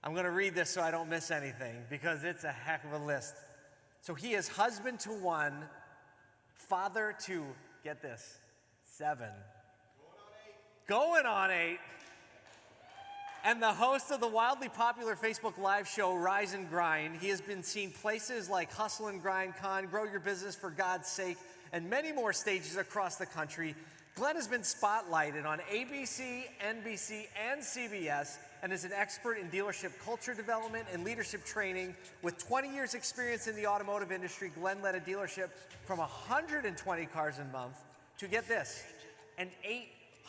I'm going to read this so I don't miss anything because it's a heck of a list. So he is husband to 1, father to, get this, 7. Going on 8. And the host of the wildly popular Facebook Live show, Rise and Grind. He has been seen places like Hustle and Grind Con, Grow Your Business for God's Sake, and many more stages across the country. Glenn has been spotlighted on ABC, NBC, and CBS, and is an expert in dealership culture development and leadership training. With 20 years experience in the automotive industry, Glenn led a dealership from 120 cars a month to, get this, an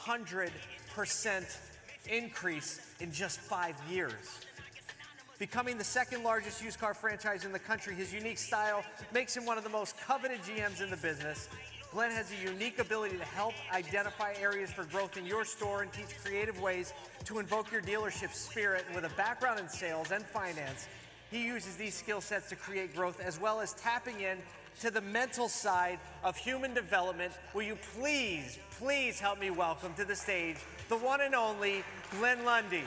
800% increase in just 5 years. Becoming the second largest used car franchise in the country, his unique style makes him one of the most coveted GMs in the business. Glenn has a unique ability to help identify areas for growth in your store and teach creative ways to invoke your dealership spirit. And with a background in sales and finance, he uses these skill sets to create growth, as well as tapping in to the mental side of human development. Will you please, please help me welcome to the stage the one and only Glenn Lundy.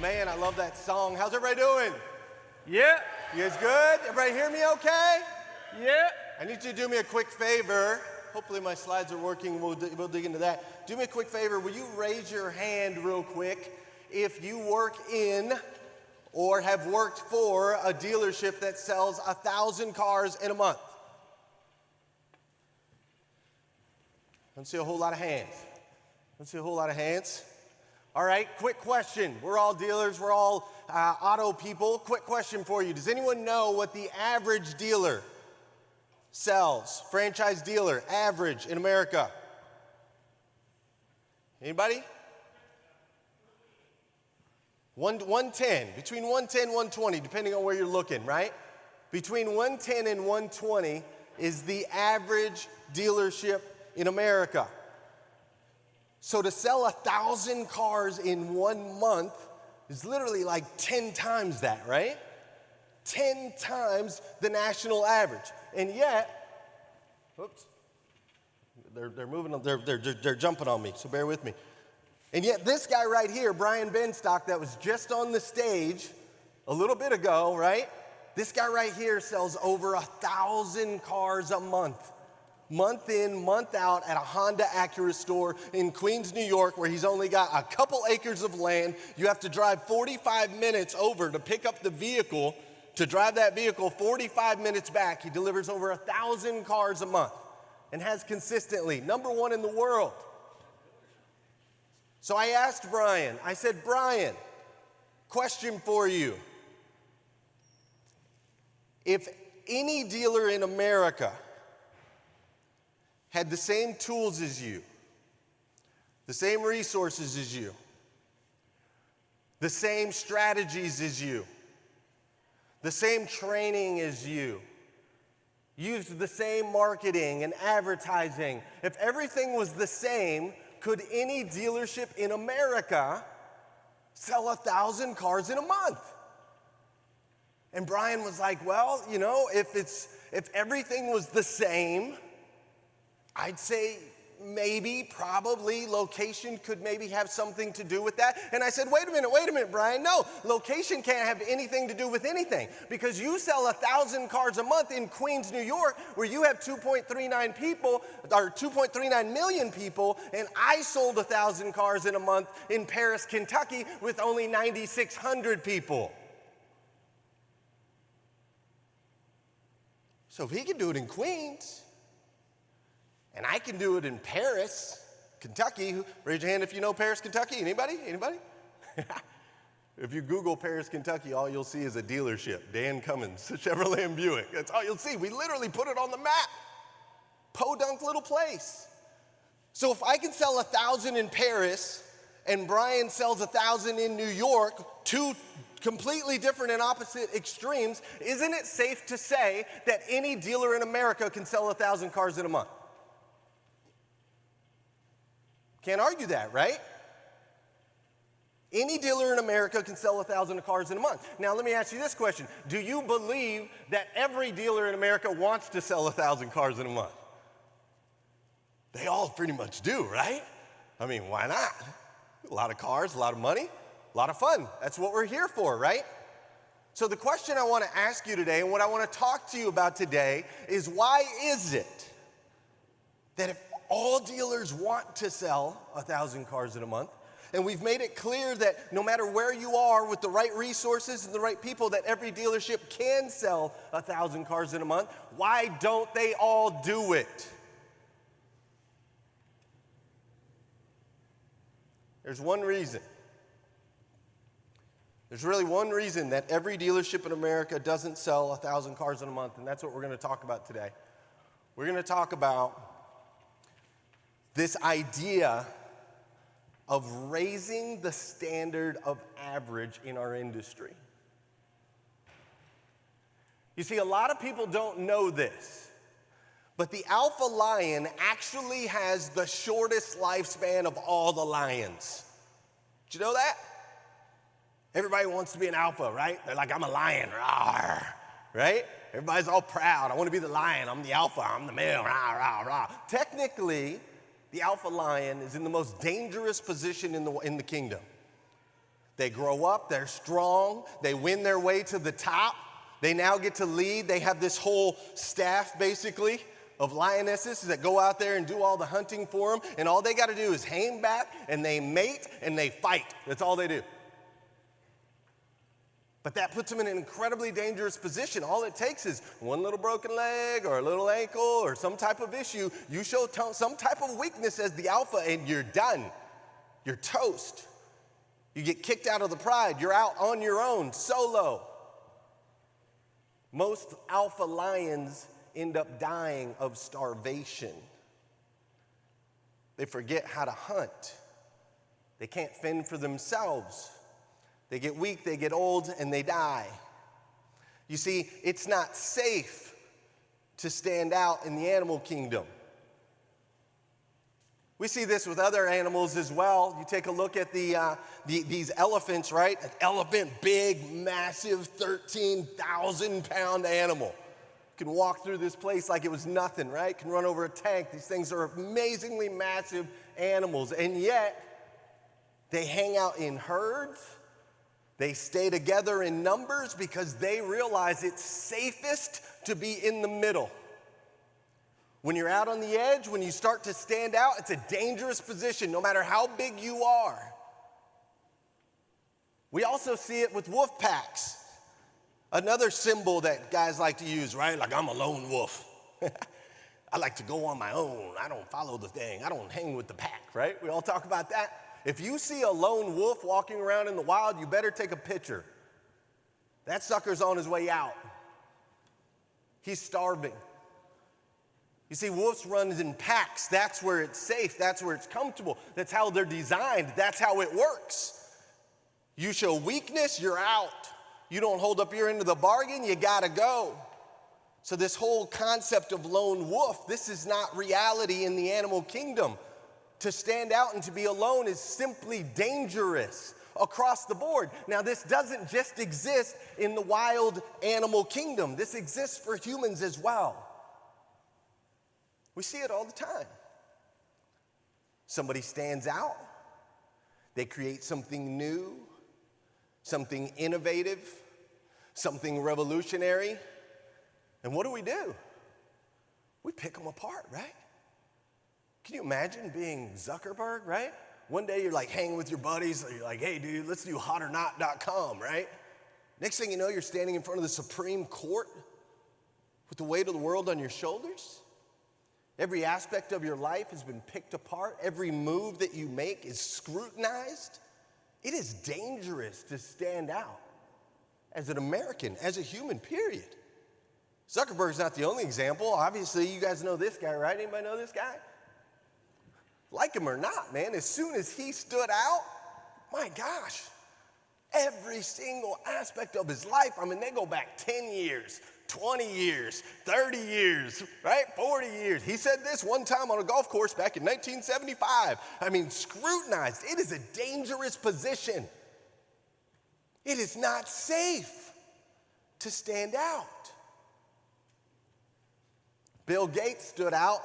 Man, I love that song. How's everybody doing? Yeah. You guys good? Everybody hear me okay? Yeah. I need you to do me a quick favor. Hopefully my slides are working. We'll dig into that. Do me a quick favor. Will you raise your hand real quick if you work in or have worked for a dealership that sells 1,000 cars in a month? I don't see a whole lot of hands. I don't see a whole lot of hands. All right, quick question. We're all dealers. We're all auto people. Quick question for you. Does anyone know what the average dealer sells? Franchise dealer, average in America? Anybody? 110, between 110 and 120, depending on where you're looking, right? Between 110 and 120 is the average dealership in America. So to sell 1,000 cars in 1 month is literally like 10 times that, right? 10 times the national average. And yet, oops, they're moving, they're jumping on me, so bear with me. And yet this guy right here, Brian Benstock, that was just on the stage a little bit ago, right? This guy right here sells over 1,000 cars a month. Month in, month out at a Honda Acura store in Queens, New York, where he's only got a couple acres of land. You have to drive 45 minutes over to pick up the vehicle, to drive that vehicle 45 minutes back. He delivers over 1,000 cars a month and has consistently, #1 in the world. So I asked Brian, I said, Brian, question for you. If any dealer in America had the same tools as you, the same resources as you, the same strategies as you, the same training as you, used the same marketing and advertising, if everything was the same, could any dealership in America sell 1,000 cars in a month? And Brian was like, well, you know, if everything was the same, I'd say maybe, probably, location could maybe have something to do with that. And I said, wait a minute, Brian. No, location can't have anything to do with anything, because you sell 1,000 cars a month in Queens, New York, where you have 2.39 people, or 2.39 million people, and I sold 1,000 cars in a month in Paris, Kentucky, with only 9,600 people. So if he can do it in Queens, and I can do it in Paris, Kentucky. Raise your hand if you know Paris, Kentucky. Anybody? If you Google Paris, Kentucky, all you'll see is a dealership, Dan Cummins, Chevrolet and Buick. That's all you'll see. We literally put it on the map. Podunk little place. So if I can sell 1,000 in Paris and Brian sells 1,000 in New York, two completely different and opposite extremes, isn't it safe to say that any dealer in America can sell 1,000 cars in a month? Can't argue that, right? Any dealer in America can sell 1,000 cars in a month. Now, let me ask you this question. Do you believe that every dealer in America wants to sell 1,000 cars in a month? They all pretty much do, right? I mean, why not? A lot of cars, a lot of money, a lot of fun. That's what we're here for, right? So the question I want to ask you today, and what I want to talk to you about today, is why is it that if all dealers want to sell 1,000 cars in a month, and we've made it clear that no matter where you are with the right resources and the right people, that every dealership can sell 1,000 cars in a month, why don't they all do it? There's one reason. There's really one reason that every dealership in America doesn't sell 1,000 cars in a month, and that's what we're going to talk about today. We're going to talk about this idea of raising the standard of average in our industry. You see, a lot of people don't know this, but the alpha lion actually has the shortest lifespan of all the lions. Did you know that? Everybody wants to be an alpha, right? They're like, I'm a lion, rawr, right? Everybody's all proud. I want to be the lion. I'm the alpha. I'm the male, rah, rah, rah. Technically, the alpha lion is in the most dangerous position in the kingdom. They grow up, they're strong, they win their way to the top. They now get to lead. They have this whole staff, basically, of lionesses that go out there and do all the hunting for them, and all they got to do is hang back, and they mate, and they fight. That's all they do. But that puts them in an incredibly dangerous position. All it takes is one little broken leg or a little ankle or some type of issue. You show some type of weakness as the alpha, and you're done. You're toast. You get kicked out of the pride. You're out on your own, solo. Most alpha lions end up dying of starvation. They forget how to hunt. They can't fend for themselves. They get weak, they get old, and they die. You see, it's not safe to stand out in the animal kingdom. We see this with other animals as well. You take a look at these elephants, right? An elephant, big, massive, 13,000-pound animal. Can walk through this place like it was nothing, right? Can run over a tank. These things are amazingly massive animals, and yet they hang out in herds. They stay together in numbers because they realize it's safest to be in the middle. When you're out on the edge, when you start to stand out, it's a dangerous position, no matter how big you are. We also see it with wolf packs. Another symbol that guys like to use, right? Like, I'm a lone wolf. I like to go on my own. I don't follow the thing. I don't hang with the pack, right? We all talk about that. If you see a lone wolf walking around in the wild, you better take a picture. That sucker's on his way out. He's starving. You see, wolves run in packs. That's where it's safe. That's where it's comfortable. That's how they're designed. That's how it works. You show weakness, you're out. You don't hold up your end of the bargain, you gotta go. So this whole concept of lone wolf, this is not reality in the animal kingdom. To stand out and to be alone is simply dangerous across the board. Now, this doesn't just exist in the wild animal kingdom. This exists for humans as well. We see it all the time. Somebody stands out. They create something new, something innovative, something revolutionary. And what do? We pick them apart, right? Can you imagine being Zuckerberg, right? One day you're like hanging with your buddies, you're like, hey dude, let's do hotornot.com, right? Next thing you know, you're standing in front of the Supreme Court with the weight of the world on your shoulders. Every aspect of your life has been picked apart. Every move that you make is scrutinized. It is dangerous to stand out as an American, as a human, period. Zuckerberg's not the only example. Obviously, you guys know this guy, right? Anybody know this guy? Like him or not, man, as soon as he stood out, my gosh, Every single aspect of his life. I mean, they go back 10 years, 20 years, 30 years, right? 40 years. He said this one time on a golf course back in 1975. I mean, scrutinized. It is a dangerous position. It is not safe to stand out. Bill Gates stood out.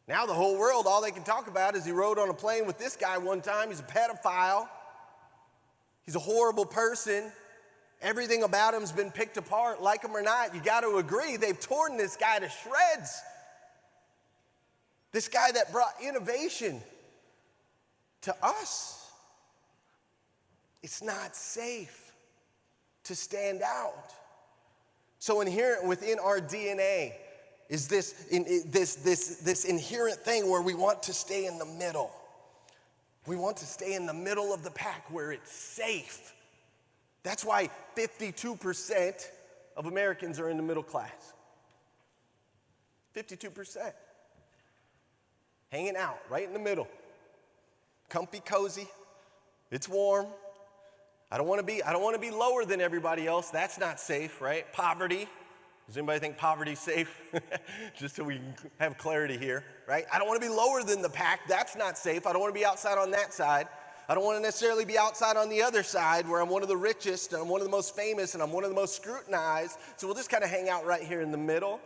Now the whole world, all they can talk about is he rode on a plane with this guy one time. He's a pedophile. He's a horrible person. Everything about him's been picked apart. Like him or not, you got to agree, they've torn this guy to shreds. This guy that brought innovation to us. It's not safe to stand out. So inherent within our DNA is this inherent thing where we want to stay in the middle. We want to stay in the middle of the pack where it's safe. That's why 52% of Americans are in the middle class. 52%. Hanging out right in the middle. Comfy, cozy. It's warm. I don't want to be lower than everybody else. That's not safe, right? Poverty. Does anybody think poverty's safe? Just so we can have clarity here, right? I don't want to be lower than the pack. That's not safe. I don't want to be outside on that side. I don't want to necessarily be outside on the other side where I'm one of the richest and I'm one of the most famous and I'm one of the most scrutinized. So we'll just kind of hang out right here in the middle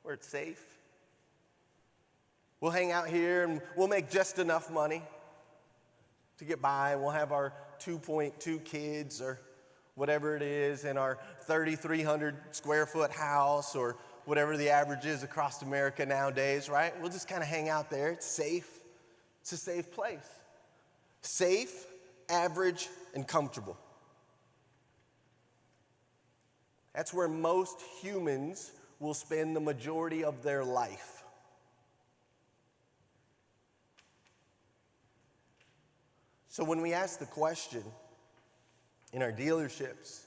where it's safe. We'll hang out here and we'll make just enough money to get by. We'll have our 2.2 kids or whatever it is in our 3,300 square foot house or whatever the average is across America nowadays, right? We'll just kind of hang out there. It's safe. It's a safe place. Safe, average, and comfortable. That's where most humans will spend the majority of their life. So when we ask the question in our dealerships,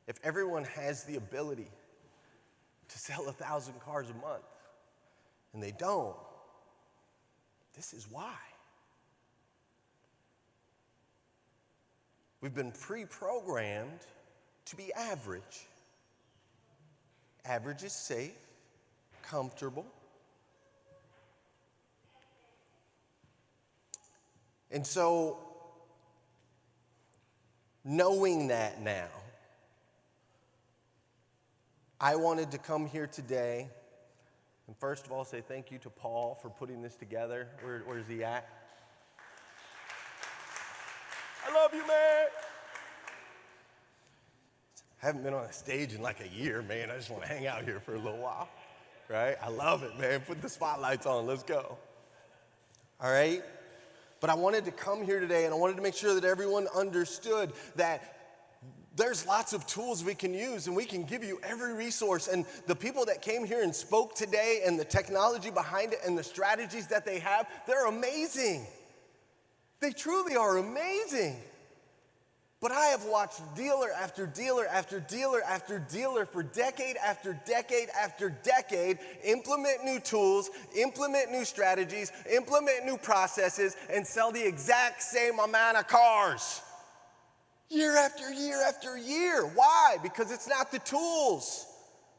if everyone has the ability to sell 1,000 cars a month, and they don't, this is why. We've been pre-programmed to be average. Average is safe, comfortable. And so, knowing that now, I wanted to come here today and first of all say thank you to Paul for putting this together. Where's he at? I love you, man. I haven't been on a stage in like a year, man. I just want to hang out here for a little while, right? I love it, man. Put the spotlights on. Let's go. All right? But I wanted to come here today, and I wanted to make sure that everyone understood that there's lots of tools we can use, and we can give you every resource. And the people that came here and spoke today and the technology behind it and the strategies that they have, they're amazing. They truly are amazing. But I have watched dealer after dealer after dealer after dealer for decade after decade after decade implement new tools, implement new strategies, implement new processes, and sell the exact same amount of cars. Year after year after year. Why? Because it's not the tools.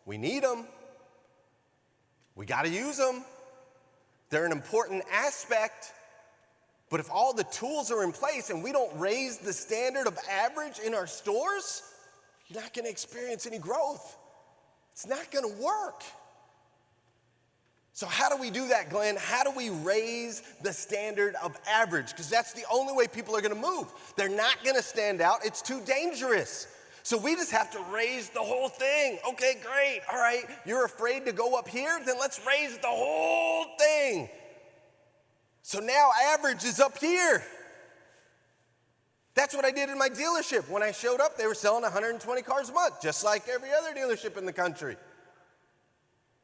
We need them. We got to use them. They're an important aspect. But if all the tools are in place and we don't raise the standard of average in our stores, you're not going to experience any growth. It's not going to work. So how do we do that, Glenn? How do we raise the standard of average? Because that's the only way people are going to move. They're not going to stand out. It's too dangerous. So we just have to raise the whole thing. Okay, great. All right, you're afraid to go up here? Then let's raise the whole thing. So now average is up here. That's what I did in my dealership. When I showed up, they were selling 120 cars a month, just like every other dealership in the country.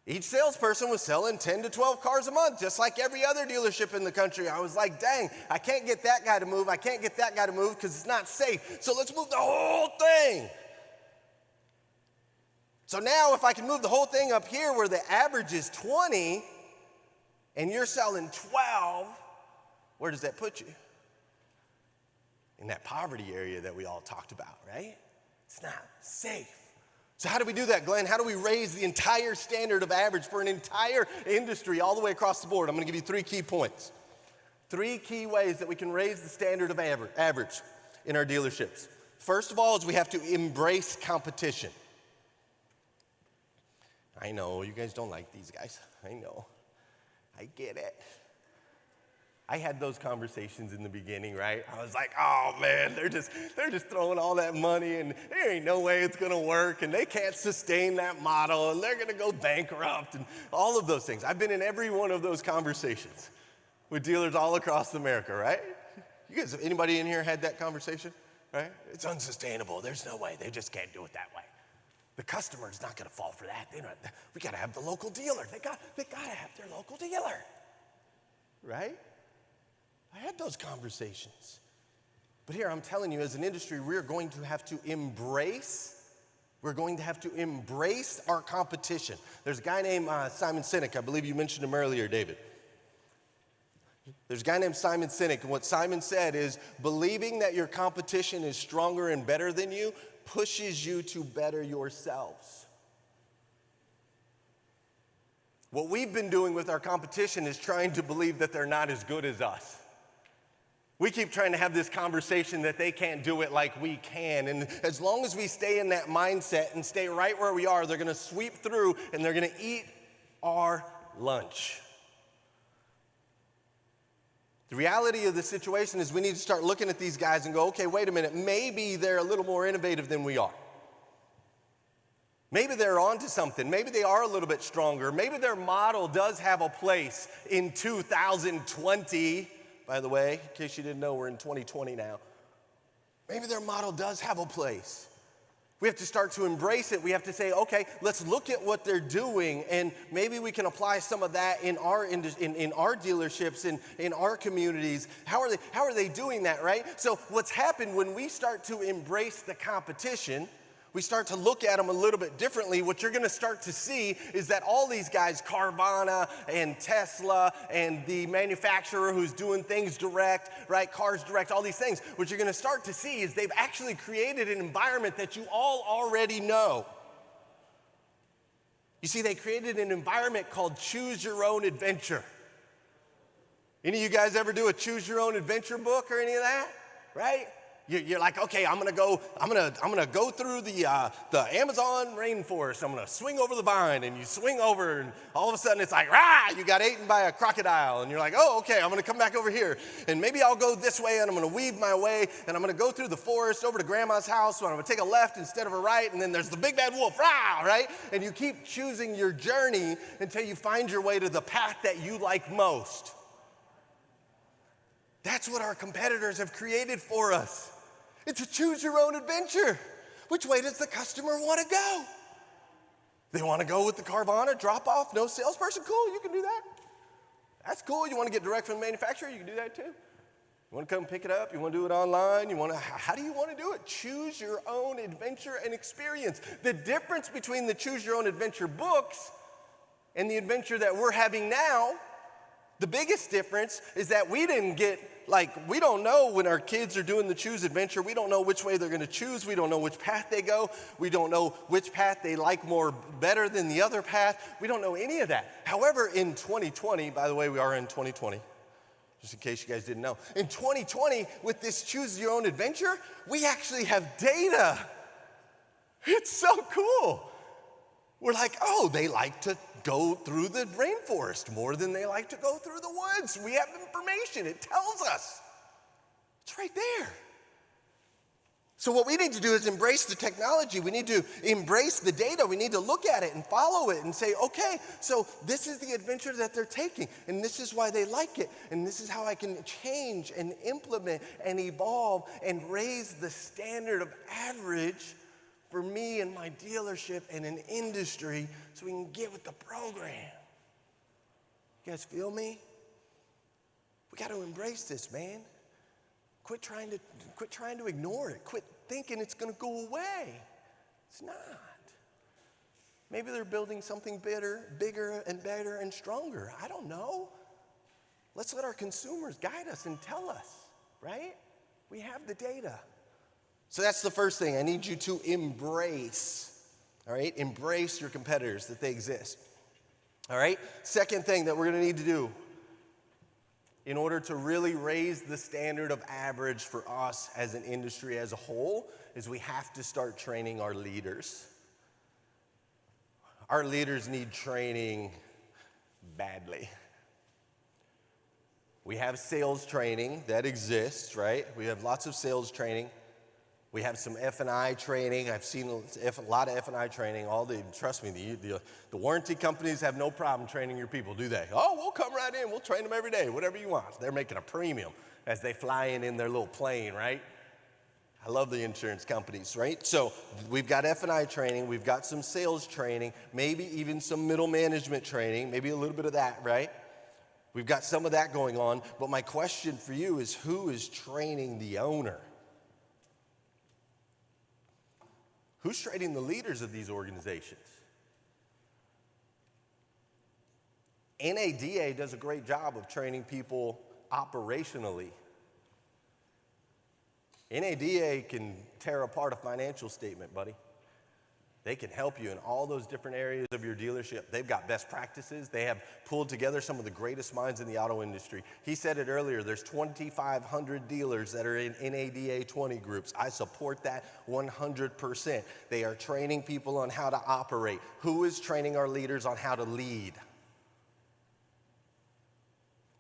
Each salesperson was selling 10 to 12 cars a month, just like every other dealership in the country. I was like, dang, I can't get that guy to move. I can't get that guy to move because it's not safe. So let's move the whole thing. So now if I can move the whole thing up here where the average is 20, and you're selling 12, where does that put you? in that poverty area that we all talked about, right? It's not safe. So how do we do that, Glenn? How do we raise the entire standard of average for an entire industry all the way across the board? I'm going to give you 3 key points. 3 key ways that we can raise the standard of average in our dealerships. First of all is we have to embrace competition. I know, you guys don't like these guys. I know. I get it. I had those conversations in the beginning, right? I was like, oh man, they're just throwing all that money and there ain't no way it's gonna work and they can't sustain that model and they're gonna go bankrupt and all of those things. I've been in every one of those conversations with dealers all across America, right? You guys, anybody in here had that conversation, right? It's unsustainable, there's no way, they just can't do it that way. The customer's not gonna fall for that. We gotta have the local dealer. They gotta have their local dealer, right? I had those conversations. But here I'm telling you, as an industry, we're going to have to embrace our competition. There's a guy named Simon Sinek. I believe you mentioned him earlier, David. There's a guy named Simon Sinek, and what Simon said is, believing that your competition is stronger and better than you pushes you to better yourselves. What we've been doing with our competition is trying to believe that they're not as good as us. We keep trying to have this conversation that they can't do it like we can. And as long as we stay in that mindset and stay right where we are, they're going to sweep through and they're going to eat our lunch. The reality of the situation is we need to start looking at these guys and go, okay, wait a minute, maybe they're a little more innovative than we are. Maybe they're onto something. Maybe they are a little bit stronger. Maybe their model does have a place in 2020. By the way, in case you didn't know, we're in 2020 now. Maybe their model does have a place. We have to start to embrace it. We have to say, okay, let's look at what they're doing, and maybe we can apply some of that in our dealerships, in our communities. How are they doing that, right? So what's happened when we start to embrace the competition, we start to look at them a little bit differently. What you're going to start to see is that all these guys, Carvana and Tesla and the manufacturer who's doing things direct, right, Cars Direct, all these things, what you're going to start to see is they've actually created an environment that you all already know. You see, they created an environment called Choose Your Own Adventure. Any of you guys ever do a Choose Your Own Adventure book or any of that, right? You're like, okay, I'm gonna go through the Amazon rainforest. I'm gonna swing over the vine, and you swing over, and all of a sudden it's like, rah! You got eaten by a crocodile, and you're like, oh, okay, I'm gonna come back over here, and maybe I'll go this way, and I'm gonna weave my way, and I'm gonna go through the forest over to Grandma's house, and I'm gonna take a left instead of a right, and then there's the big bad wolf, rah! Right? And you keep choosing your journey until you find your way to the path that you like most. That's what our competitors have created for us. It's a choose your own adventure. Which way does the customer want to go? They want to go with the Carvana, drop off, no salesperson? Cool, you can do that. That's cool. You want to get direct from the manufacturer? You can do that too. You want to come pick it up? You want to do it online? How do you want to do it? Choose your own adventure and experience. The difference between the choose your own adventure books and the adventure that we're having now, the biggest difference is that we don't know when our kids are doing the choose adventure. We don't know which way they're going to choose. We don't know which path they go. We don't know which path they like better than the other path. We don't know any of that. However, in 2020, by the way, we are in 2020, just in case you guys didn't know. In 2020, with this choose your own adventure, we actually have data. It's so cool. We're like, oh, they like to go through the rainforest more than they like to go through the woods. We have information. It tells us. It's right there. So what we need to do is embrace the technology. We need to embrace the data. We need to look at it and follow it and say, okay, so this is the adventure that they're taking, and this is why they like it, and this is how I can change and implement and evolve and raise the standard of average for me and my dealership and an industry so we can get with the program. You guys feel me? We got to embrace this, man. Quit trying to ignore it. Quit thinking it's going to go away. It's not. Maybe they're building something bigger and better and stronger. I don't know. Let's let our consumers guide us and tell us, right? We have the data. So that's the first thing I need you to embrace, all right? Embrace your competitors, that they exist, all right? Second thing that we're going to need to do in order to really raise the standard of average for us as an industry as a whole is we have to start training our leaders. Our leaders need training badly. We have sales training that exists, right? We have lots of sales training. We have some F&I training. I've seen a lot of F&I training. Trust me, the warranty companies have no problem training your people, do they? Oh, we'll come right in. We'll train them every day, whatever you want. They're making a premium as they fly in their little plane, right? I love the insurance companies, right? So we've got F&I training. We've got some sales training, maybe even some middle management training, maybe a little bit of that, right? We've got some of that going on. But my question for you is, who is training the owner? Who's training the leaders of these organizations? NADA does a great job of training people operationally. NADA can tear apart a financial statement, buddy. They can help you in all those different areas of your dealership. They've got best practices. They have pulled together some of the greatest minds in the auto industry. He said it earlier, there's 2,500 dealers that are in NADA 20 groups. I support that 100%. They are training people on how to operate. Who is training our leaders on how to lead?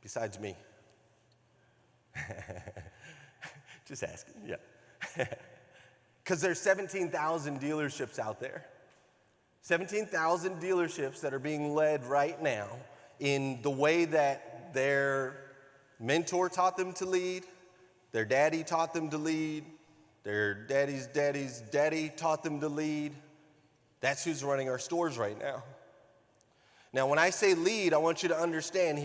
Besides me. Just asking, yeah. Because there's 17,000 dealerships out there. 17,000 dealerships that are being led right now in the way that their mentor taught them to lead, their daddy taught them to lead, their daddy's daddy's daddy taught them to lead. That's who's running our stores right now. Now, when I say lead, I want you to understand,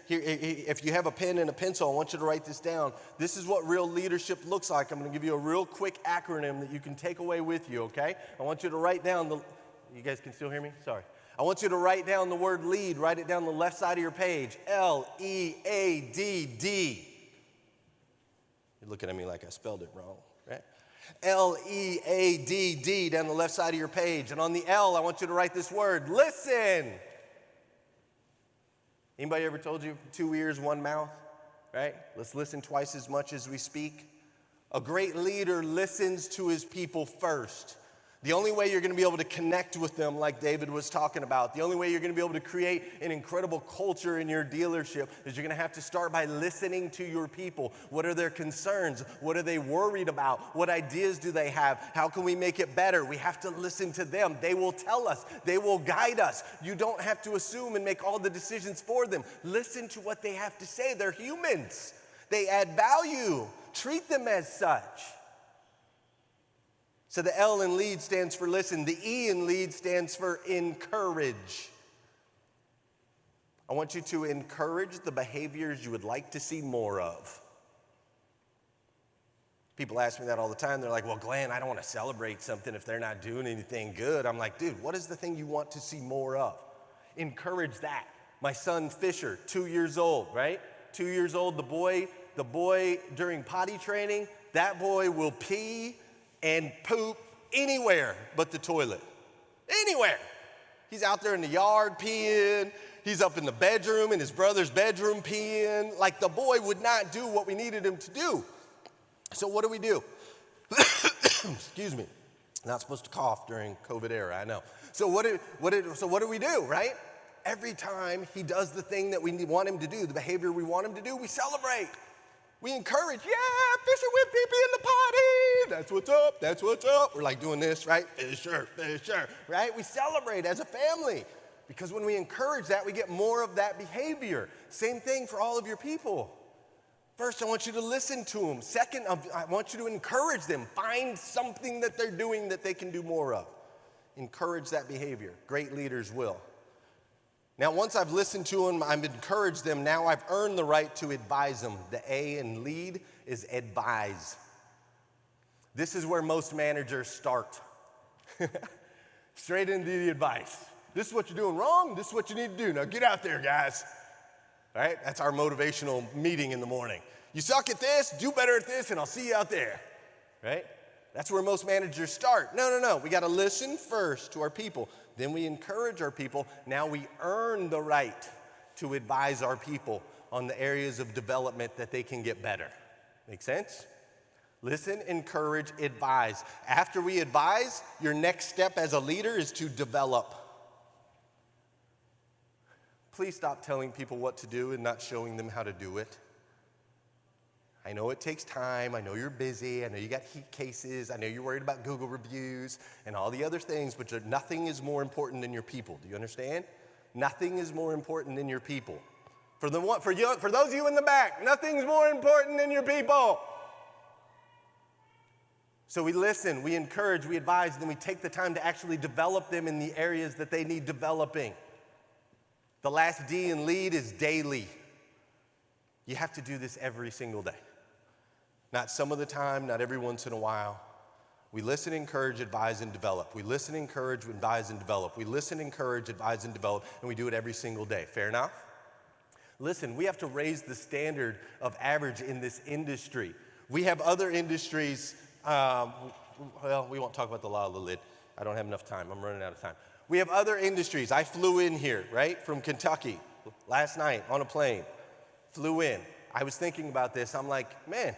if you have a pen and a pencil, I want you to write this down. This is what real leadership looks like. I'm going to give you a real quick acronym that you can take away with you, okay? I want you to write down you guys can still hear me? Sorry. I want you to write down the word lead. Write it down the left side of your page. L-E-A-D-D. You're looking at me like I spelled it wrong, right? L-E-A-D-D down the left side of your page. And on the L, I want you to write this word, listen. Anybody ever told you 2 ears, 1 mouth, right? Let's listen twice as much as we speak. A great leader listens to his people first. The only way you're going to be able to connect with them, like David was talking about, the only way you're going to be able to create an incredible culture in your dealership is you're going to have to start by listening to your people. What are their concerns? What are they worried about? What ideas do they have? How can we make it better? We have to listen to them. They will tell us. They will guide us. You don't have to assume and make all the decisions for them. Listen to what they have to say. They're humans. They add value. Treat them as such. So the L in lead stands for listen. The E in lead stands for encourage. I want you to encourage the behaviors you would like to see more of. People ask me that all the time. They're like, well, Glenn, I don't want to celebrate something if they're not doing anything good. I'm like, dude, what is the thing you want to see more of? Encourage that. My son Fisher, 2 years old, right? 2 years old, the boy during potty training, that boy will pee and poop anywhere but the toilet. Anywhere. He's out there in the yard peeing. He's up in the bedroom, in his brother's bedroom peeing. Like the boy would not do what we needed him to do. So what do? Excuse me. Not supposed to cough during COVID era, I know. So what do we do, right? Every time he does the thing that we want him to do, the behavior we want him to do, we celebrate. We encourage, yeah, Fisher went pee-pee in the potty. That's what's up, that's what's up. We're like doing this, right? Fisher, right? We celebrate as a family because when we encourage that, we get more of that behavior. Same thing for all of your people. First, I want you to listen to them. Second, I want you to encourage them. Find something that they're doing that they can do more of. Encourage that behavior. Great leaders will. Now, once I've listened to them, I've encouraged them, now I've earned the right to advise them. The A in lead is advise. This is where most managers start. Straight into the advice. This is what you're doing wrong. This is what you need to do. Now get out there, guys. All right? That's our motivational meeting in the morning. You suck at this, do better at this, and I'll see you out there, right? That's where most managers start. No. We got to listen first to our people. Then we encourage our people. Now we earn the right to advise our people on the areas of development that they can get better. Make sense? Listen, encourage, advise. After we advise, your next step as a leader is to develop. Please stop telling people what to do and not showing them how to do it. I know it takes time. I know you're busy. I know you got heat cases. I know you're worried about Google reviews and all the other things, but nothing is more important than your people. Do you understand? Nothing is more important than your people. For those of you in the back, nothing's more important than your people. So we listen, we encourage, we advise, then we take the time to actually develop them in the areas that they need developing. The last D in lead is daily. You have to do this every single day. Not some of the time, not every once in a while. We listen, encourage, advise, and develop. We listen, encourage, advise, and develop. We listen, encourage, advise, and develop, and we do it every single day. Fair enough? Listen, we have to raise the standard of average in this industry. We have other industries, well, we won't talk about the law of the lid. I don't have enough time. I'm running out of time. We have other industries. I flew in here, right, from Kentucky last night on a plane. Flew in. I was thinking about this. I'm like, man,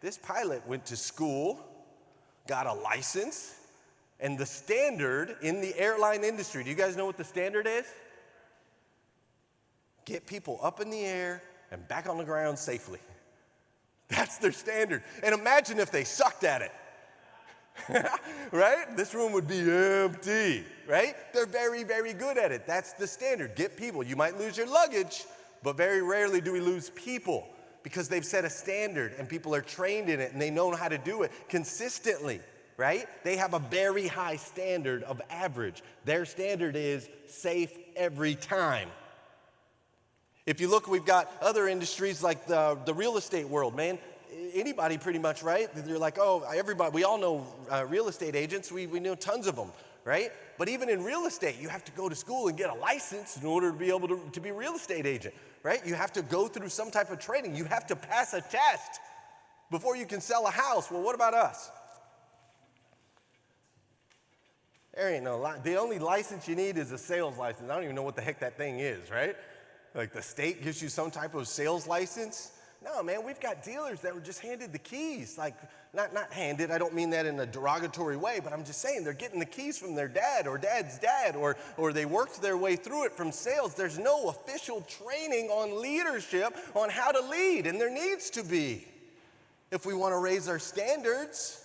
this pilot went to school, got a license, and the standard in the airline industry, do you guys know what the standard is? Get people up in the air and back on the ground safely. That's their standard. And imagine if they sucked at it. Right? This room would be empty, right? They're very, very good at it. That's the standard. Get people. You might lose your luggage, but very rarely do we lose people because they've set a standard and people are trained in it and they know how to do it consistently, right? They have a very high standard of average. Their standard is safe every time. If you look, we've got other industries like the real estate world, man. Anybody pretty much, right? They're like, oh, everybody, we all know real estate agents. We know tons of them, right? But even in real estate, you have to go to school and get a license in order to be able to be a real estate agent, right? You have to go through some type of training. You have to pass a test before you can sell a house. Well, what about us? There ain't no the only license you need is a sales license. I don't even know what the heck that thing is, right? Like the state gives you some type of sales license. No, man, we've got dealers that were just handed the keys. Like, not handed, I don't mean that in a derogatory way, but I'm just saying they're getting the keys from their dad or dad's dad, or they worked their way through it from sales. There's no official training on leadership on how to lead, and there needs to be if we want to raise our standards.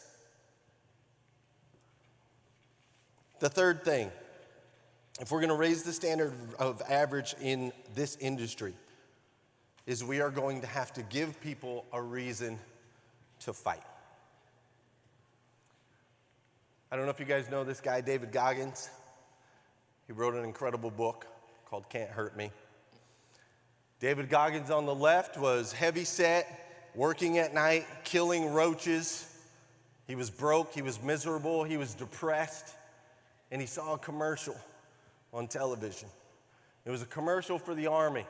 The third thing, if we're going to raise the standard of average in this industry, is we are going to have to give people a reason to fight. I don't know if you guys know this guy, David Goggins. He wrote an incredible book called Can't Hurt Me. David Goggins on the left was heavy set, working at night, killing roaches. He was broke, he was miserable, he was depressed, and he saw a commercial on television. It was a commercial for the Army,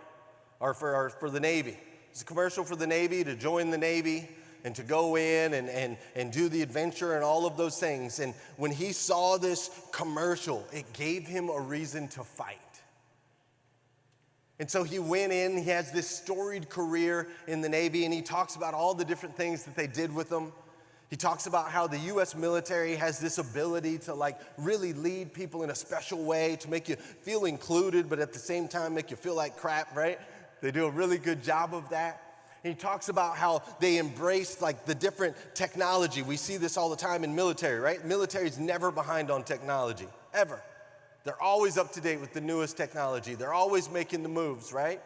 or for the Navy. It's a commercial for the Navy to join the Navy and to go in and do the adventure and all of those things. And when he saw this commercial, it gave him a reason to fight. And so he went in, he has this storied career in the Navy, and he talks about all the different things that they did with him. He talks about how the U.S. military has this ability to really lead people in a special way, to make you feel included, but at the same time make you feel like crap, right? They do a really good job of that. And he talks about how they embrace the different technology. We see this all the time in military, right? Military's never behind on technology, ever. They're always up to date with the newest technology. They're always making the moves, right?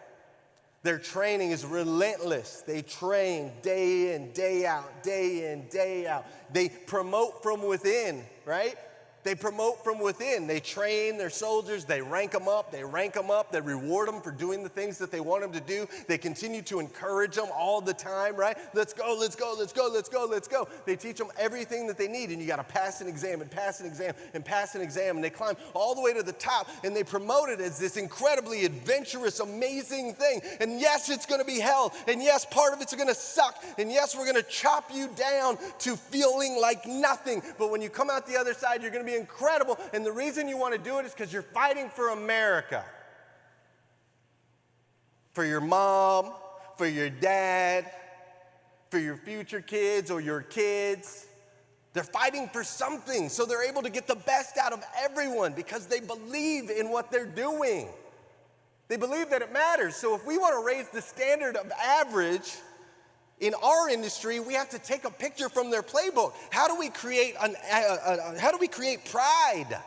Their training is relentless. They train day in, day out, day in, day out. They promote from within, right? They promote from within. They train their soldiers. They rank them up. They reward them for doing the things that they want them to do. They continue to encourage them all the time, right? Let's go, let's go, let's go, let's go, let's go. They teach them everything that they need, and you got to pass an exam and pass an exam and pass an exam, and they climb all the way to the top, and they promote it as this incredibly adventurous, amazing thing. And yes, it's going to be hell, and yes, part of it's going to suck, and yes, we're going to chop you down to feeling like nothing, but when you come out the other side, you're going to be incredible, and the reason you want to do it is because you're fighting for America. For your mom, for your dad, for your future kids or your kids. They're fighting for something, so they're able to get the best out of everyone because they believe in what they're doing. They believe that it matters. So if we want to raise the standard of average in our industry, we have to take a picture from their playbook. How do we create pride?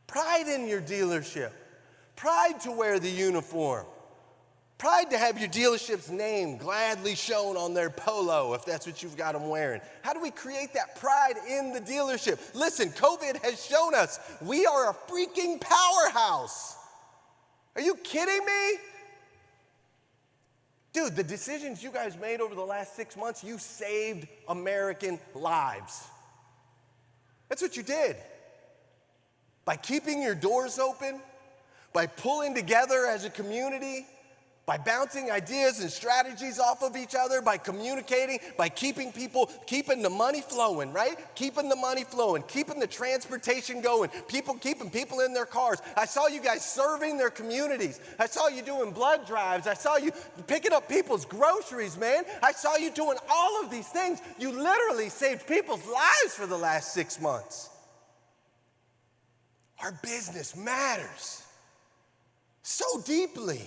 Pride in your dealership. Pride to wear the uniform. Pride to have your dealership's name gladly shown on their polo if that's what you've got them wearing. How do we create that pride in the dealership? Listen, COVID has shown us we are a freaking powerhouse. Are you kidding me? Dude, the decisions you guys made over the last 6 months, you saved American lives. That's what you did. By keeping your doors open, by pulling together as a community, by bouncing ideas and strategies off of each other, by communicating, by keeping the money flowing, right? Keeping the money flowing, keeping the transportation going, keeping people in their cars. I saw you guys serving their communities. I saw you doing blood drives. I saw you picking up people's groceries, man. I saw you doing all of these things. You literally saved people's lives for the last 6 months. Our business matters so deeply.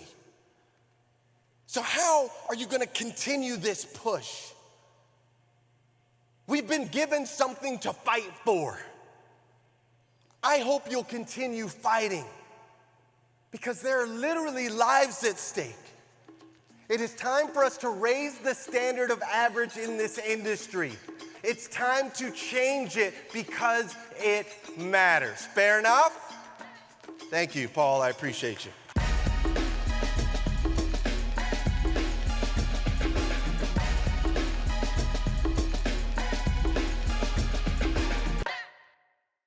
So how are you going to continue this push? We've been given something to fight for. I hope you'll continue fighting because there are literally lives at stake. It is time for us to raise the standard of average in this industry. It's time to change it because it matters. Fair enough? Thank you, Paul. I appreciate you.